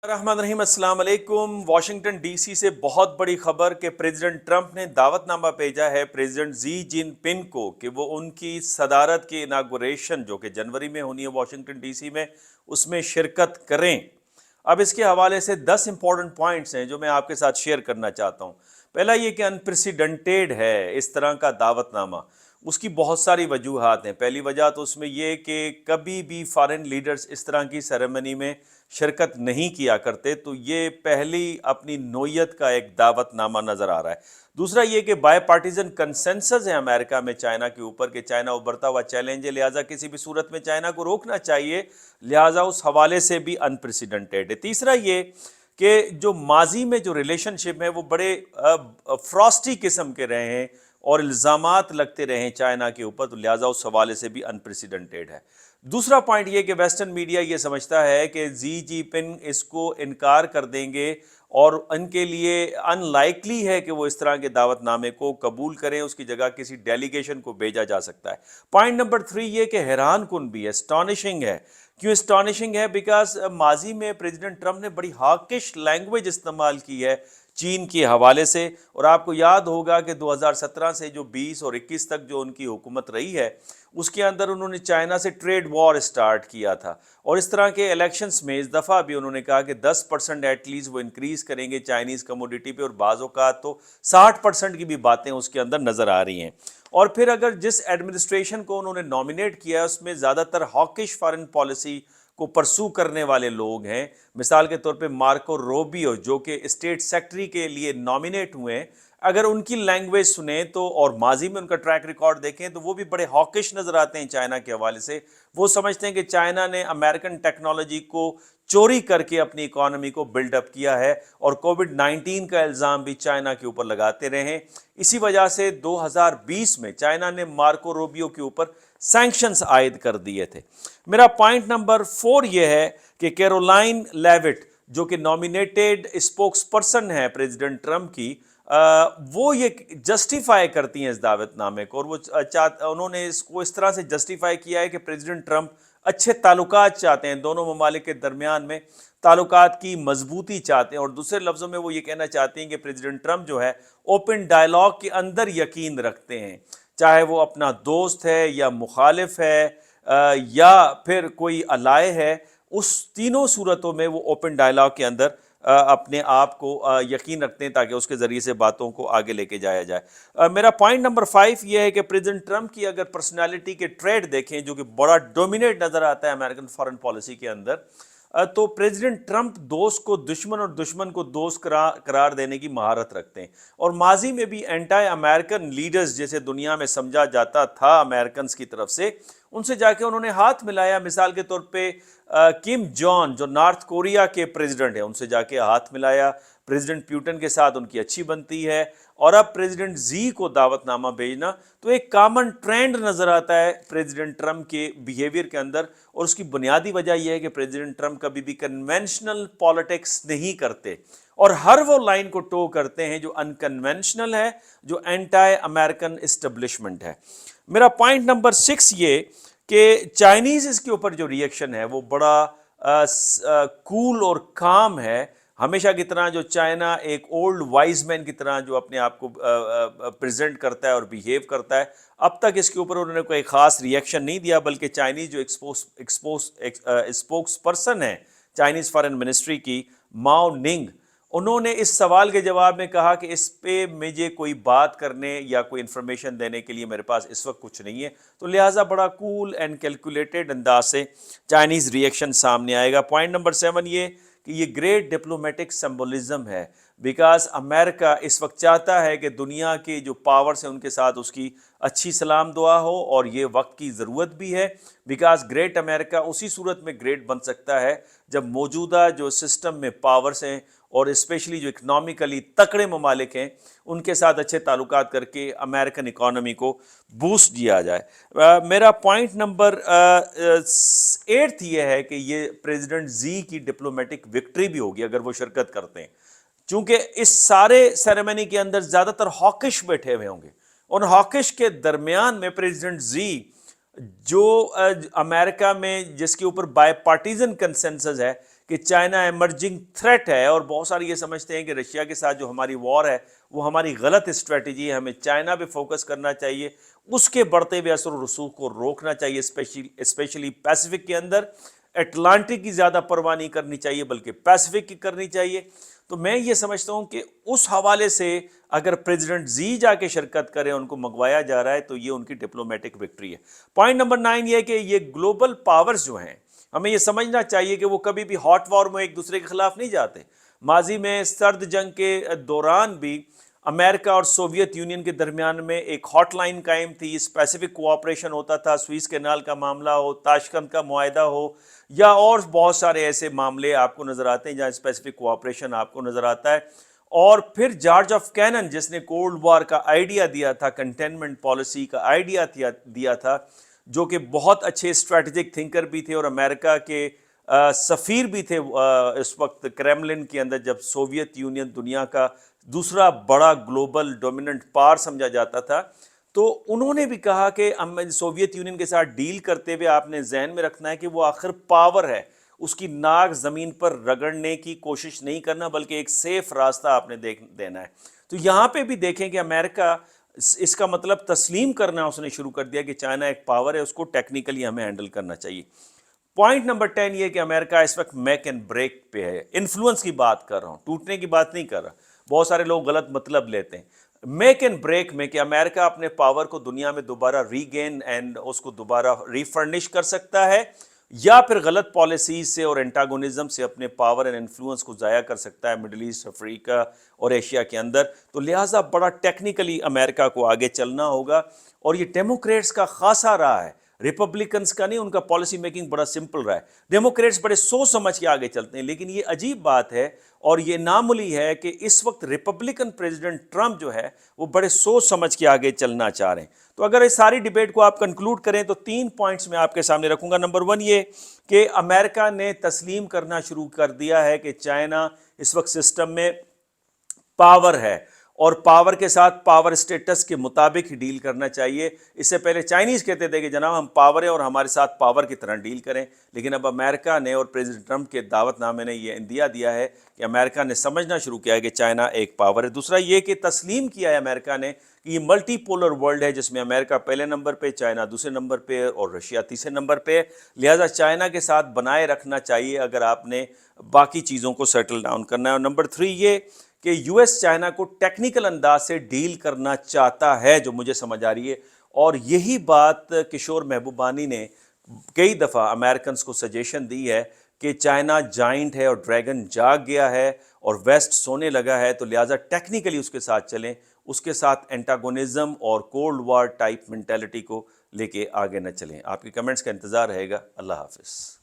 रहमान रहीम, अस्सलाम वालेकुम। Washington DC से बहुत बड़ी खबर कि प्रेसिडेंट ट्रंप ने दावतनामा भेजा है प्रेसिडेंट जी जिनपिंग को कि वो उनकी सदारत की इनागुरेशन जो कि जनवरी में होनी है वाशिंगटन डीसी में, उसमें शिरकत करें। अब इसके हवाले से 10 इंपॉर्टेंट पॉइंट्स हैं जो मैं आपके साथ शेयर करना चाहता हूँ। पहला ये कि अनप्रेसिडेंटेड है इस तरह का दावतनामा। उसकी बहुत सारी वजूहात हैं। पहली वजह तो उसमें ये कि कभी भी फॉरेन लीडर्स इस तरह की सेरेमनी में शिरकत नहीं किया करते, तो ये पहली अपनी नोयत का एक दावतनामा नज़र आ रहा है। दूसरा ये कि बाय पार्टीजन कंसेंसस है अमेरिका में चाइना के ऊपर कि चाइना उभरता हुआ चैलेंज है, लिहाजा किसी भी सूरत में चाइना को रोकना चाहिए, लिहाजा उस हवाले से भी अनप्रेसिडेंटेड है। तीसरा ये कि जो माजी में जो रिलेशनशिप है वो बड़े फ्रॉस्टी किस्म के रहे हैं और इल्ज़ामात लगते रहे हैं चाइना के ऊपर, तो लिहाजा उस हवाले से भी अनप्रेसिडेंटेड है। दूसरा पॉइंट ये कि वेस्टर्न मीडिया ये समझता है कि जी जिनपिंग इसको इनकार कर देंगे और उनके लिए अनलाइकली है कि वो इस तरह के दावतनामे को कबूल करें, उसकी जगह किसी डेलीगेशन को भेजा जा सकता है। पॉइंट नंबर 3 ये कि हैरान कुन भी है, एस्टॉनिशिंग है। क्यों एस्टॉनिशिंग है? बिकॉज माजी में प्रेसिडेंट ट्रंप ने बड़ी हाकिश लैंग्वेज इस्तेमाल की है चीन के हवाले से, और आपको याद होगा कि 2017 से जो 20 और 21 तक जो उनकी हुकूमत रही है उसके अंदर उन्होंने चाइना से ट्रेड वॉर स्टार्ट किया था, और इस तरह के इलेक्शंस में इस दफ़ा भी उन्होंने कहा कि 10% एटलीस्ट वो इंक्रीज़ करेंगे चाइनीज़ कमोडिटी पे, और बाज़ औक़ात तो 60% की भी बातें उसके अंदर नज़र आ रही हैं। और फिर अगर जिस एडमिनिस्ट्रेशन को उन्होंने नॉमिनेट किया उसमें ज़्यादातर हॉकिश फॉरेन पॉलिसी को परसू करने वाले लोग हैं, मिसाल के तौर पे मार्को रोबियो जो कि स्टेट सेक्रेटरी के लिए नॉमिनेट हुए हैं, अगर उनकी लैंग्वेज सुने तो और माजी में उनका ट्रैक रिकॉर्ड देखें तो वो भी बड़े हॉकिश नज़र आते हैं चाइना के हवाले से। वो समझते हैं कि चाइना ने अमेरिकन टेक्नोलॉजी को चोरी करके अपनी इकोनॉमी को बिल्डअप किया है, और कोविड 19 का इल्ज़ाम भी चाइना के ऊपर लगाते रहे हैं। इसी वजह से 2020 में चाइना ने मार्को रूबियो के ऊपर सैंक्शंस आयद कर दिए थे। मेरा पॉइंट नंबर 4 ये है कि कैरोलाइन लेविट जो कि नॉमिनेटेड स्पोक्स पर्सन है प्रेसिडेंट ट्रंप की, वो ये जस्टिफाई करती हैं इस दावतनामे को, और वो उन्होंने इसको इस तरह से जस्टिफाई किया है कि प्रेसिडेंट ट्रंप अच्छे ताल्लुकात चाहते हैं, दोनों ममालिक के दरमियान में ताल्लुकात की मजबूती चाहते हैं, और दूसरे लफ्ज़ों में वो ये कहना चाहती हैं कि प्रेसिडेंट ट्रंप जो है ओपन डायलॉग के अंदर यकीन रखते हैं, चाहे वो अपना दोस्त है या मुखालिफ है या फिर कोई अलाय है, उस तीनों सूरतों में वो ओपन डायलॉग के अंदर अपने आप को यकीन रखते हैं ताकि उसके ज़रिए से बातों को आगे लेके जाया जाए। मेरा पॉइंट नंबर 5 ये है कि प्रेसिडेंट ट्रंप की अगर पर्सनालिटी के ट्रेड देखें जो कि बड़ा डोमिनेट नज़र आता है अमेरिकन फॉरेन पॉलिसी के अंदर, तो प्रेसिडेंट ट्रंप दोस्त को दुश्मन और दुश्मन को दोस्त करार देने की महारत रखते हैं, और माजी में भी एंटी अमेरिकन लीडर्स जैसे दुनिया में समझा जाता था अमेरिकन की तरफ से, उनसे जाके उन्होंने हाथ मिलाया। मिसाल के तौर पे किम जॉन जो नॉर्थ कोरिया के प्रेसिडेंट हैं उनसे जाके हाथ मिलाया, प्रेसिडेंट प्यूटन के साथ उनकी अच्छी बनती है, और अब प्रेसिडेंट जी को दावतनामा भेजना, तो एक कॉमन ट्रेंड नज़र आता है प्रेसिडेंट ट्रंप के बिहेवियर के अंदर, और उसकी बुनियादी वजह यह है कि प्रेसिडेंट ट्रंप कभी भी कन्वेंशनल पॉलिटिक्स नहीं करते, और हर वो लाइन को टो करते हैं जो अनकन्वेंशनल है, जो एंटी अमेरिकन इस्टेब्लिशमेंट है। मेरा पॉइंट नंबर 6 ये कि चाइनीज़ इसके ऊपर जो रिएक्शन है वो बड़ा कूल और काम है। हमेशा की तरह जो चाइना एक ओल्ड वाइज मैन की तरह जो अपने आप को प्रेजेंट करता है और बिहेव करता है, अब तक इसके ऊपर उन्होंने कोई ख़ास रिएक्शन नहीं दिया, बल्कि चाइनीज़ जो स्पोक्स पर्सन है चाइनीज़ फॉरेन मिनिस्ट्री की, माओ निंग, उन्होंने इस सवाल के जवाब में कहा कि इस पे मुझे कोई बात करने या कोई इन्फॉर्मेशन देने के लिए मेरे पास इस वक्त कुछ नहीं है, तो लिहाजा बड़ा कूल एंड कैलकुलेटेड अंदाज से चाइनीज़ रिएक्शन सामने आएगा। पॉइंट नंबर 7 ये कि ये ग्रेट डिप्लोमेटिक सिंबलिज्म है, बिकॉज अमेरिका इस वक्त चाहता है कि दुनिया के जो पावर्स हैं उनके साथ उसकी अच्छी सलाम दुआ हो, और ये वक्त की ज़रूरत भी है, बिकॉज ग्रेट अमेरिका उसी सूरत में ग्रेट बन सकता है जब मौजूदा जो सिस्टम में पावर्स हैं और स्पेशली जो इकनॉमिकली तकड़े ममालिक हैं उनके साथ अच्छे ताल्लुकात करके अमेरिकन इकॉनमी को बूस्ट दिया जाए। मेरा पॉइंट नंबर 8 ये है कि ये प्रेसिडेंट जी की डिप्लोमेटिक विक्ट्री भी होगी अगर वो शिरकत करते हैं, चूंकि इस सारे सेरेमनी के अंदर ज़्यादातर हॉकिश बैठे हुए होंगे, उन हॉकिश के दरमियान में प्रेसिडेंट जी जो अमेरिका में जिसके ऊपर बाय पार्टीजन कंसेंसस है کہ چائنا ایمرجنگ تھریٹ ہے، اور بہت سارے یہ سمجھتے ہیں کہ رشیا کے ساتھ جو ہماری وار ہے وہ ہماری غلط اسٹریٹجی ہے، ہمیں چائنا پہ فوکس کرنا چاہیے، اس کے بڑھتے ہوئے اثر و رسوخ کو روکنا چاہیے، اسپیشلی پیسفک کے اندر۔ اٹلانٹک کی زیادہ پرواہ نہیں کرنی چاہیے بلکہ پیسفک کی کرنی چاہیے۔ تو میں یہ سمجھتا ہوں کہ اس حوالے سے اگر پریزیڈنٹ زی جا کے شرکت کریں، ان کو منگوایا جا رہا ہے، تو یہ ان کی ڈپلومیٹک وکٹری ہے۔ پوائنٹ نمبر 9 یہ ہے کہ یہ گلوبل پاورز جو ہیں، ہمیں یہ سمجھنا چاہیے کہ وہ کبھی بھی ہاٹ وار میں ایک دوسرے کے خلاف نہیں جاتے۔ ماضی میں سرد جنگ کے دوران بھی امریکہ اور سوویت یونین کے درمیان میں ایک ہاٹ لائن قائم تھی، اسپیسیفک کوآپریشن ہوتا تھا، سوئس کینال کا معاملہ ہو، تاشقند کا معاہدہ ہو، یا اور بہت سارے ایسے معاملے آپ کو نظر آتے ہیں جہاں اسپیسیفک کوآپریشن آپ کو نظر آتا ہے۔ اور پھر جارج آف کینن جس نے کولڈ وار کا آئیڈیا دیا تھا، کنٹینمنٹ پالیسی کا آئیڈیا دیا تھا، جو کہ بہت اچھے اسٹریٹجک تھنکر بھی تھے اور امریکہ کے سفیر بھی تھے اس وقت کریملن کے اندر، جب سوویت یونین دنیا کا دوسرا بڑا گلوبل ڈومیننٹ پاور سمجھا جاتا تھا۔ تو انہوں نے بھی کہا کہ سوویت یونین کے ساتھ ڈیل کرتے ہوئے آپ نے ذہن میں رکھنا ہے کہ وہ آخر پاور ہے، اس کی ناک زمین پر رگڑنے کی کوشش نہیں کرنا بلکہ ایک سیف راستہ آپ نے دینا ہے۔ تو یہاں پہ بھی دیکھیں کہ امریکہ اس کا مطلب تسلیم کرنا اس نے شروع کر دیا کہ چائنا ایک پاور ہے، اس کو ٹیکنیکلی ہمیں ہینڈل کرنا چاہیے۔ پوائنٹ نمبر 10 یہ کہ امریکہ اس وقت میک اینڈ بریک پہ ہے۔ انفلوئنس کی بات کر رہا ہوں، ٹوٹنے کی بات نہیں کر رہا، بہت سارے لوگ غلط مطلب لیتے ہیں۔ میک اینڈ بریک میں کہ امریکہ اپنے پاور کو دنیا میں دوبارہ ری گین اینڈ اس کو دوبارہ ریفرنش کر سکتا ہے، یا پھر غلط پالیسیز سے اور انٹاگونزم سے اپنے پاور اینڈ انفلوئنس کو ضائع کر سکتا ہے مڈل ایسٹ، افریقہ اور ایشیا کے اندر۔ تو لہٰذا بڑا ٹیکنیکلی امریکہ کو آگے چلنا ہوگا، اور یہ ڈیموکریٹس کا خاصا رہا ہے، ریپبلکنز کا نہیں۔ ان کا پالیسی میکنگ بڑا سمپل رہا ہے، ڈیموکریٹس بڑے سوچ سمجھ کے آگے چلتے ہیں۔ لیکن یہ عجیب بات ہے اور یہ معمولی ہے کہ اس وقت ریپبلکن پریزیڈنٹ ٹرمپ جو ہے وہ بڑے سوچ سمجھ کے آگے چلنا چاہ رہے ہیں۔ تو اگر اس ساری ڈیبیٹ کو آپ کنکلوڈ کریں تو 3 پوائنٹس میں آپ کے سامنے رکھوں گا۔ نمبر 1 یہ کہ امریکہ نے تسلیم کرنا شروع کر دیا ہے کہ چائنا اس وقت سسٹم میں پاور ہے، اور پاور کے ساتھ پاور اسٹیٹس کے مطابق ہی ڈیل کرنا چاہیے۔ اس سے پہلے چائنیز کہتے تھے کہ جناب ہم پاور ہیں اور ہمارے ساتھ پاور کی طرح ڈیل کریں، لیکن اب امریکہ نے اور پریزیڈنٹ ٹرمپ کے دعوت نامے نے یہ اندیا دیا ہے کہ امریکہ نے سمجھنا شروع کیا ہے کہ چائنا ایک پاور ہے۔ دوسرا یہ کہ تسلیم کیا ہے امریکہ نے کہ یہ ملٹی پولر ورلڈ ہے، جس میں امریکہ پہلے نمبر پہ، چائنا دوسرے نمبر پہ اور رشیا تیسرے نمبر پہ، لہٰذا چائنا کے ساتھ بنائے رکھنا چاہیے اگر آپ نے باقی چیزوں کو سیٹل ڈاؤن کرنا ہے۔ اور نمبر 3 یہ کہ یو ایس چائنا کو ٹیکنیکل انداز سے ڈیل کرنا چاہتا ہے، جو مجھے سمجھ آ رہی ہے، اور یہی بات کشور محبوبانی نے کئی دفعہ امریکنز کو سجیشن دی ہے کہ چائنا جائنٹ ہے اور ڈریگن جاگ گیا ہے اور ویسٹ سونے لگا ہے، تو لہٰذا ٹیکنیکلی اس کے ساتھ چلیں، اس کے ساتھ اینٹاگونزم اور کولڈ وار ٹائپ مینٹیلٹی کو لے کے آگے نہ چلیں۔ آپ کے کمنٹس کا انتظار رہے گا۔ اللہ حافظ۔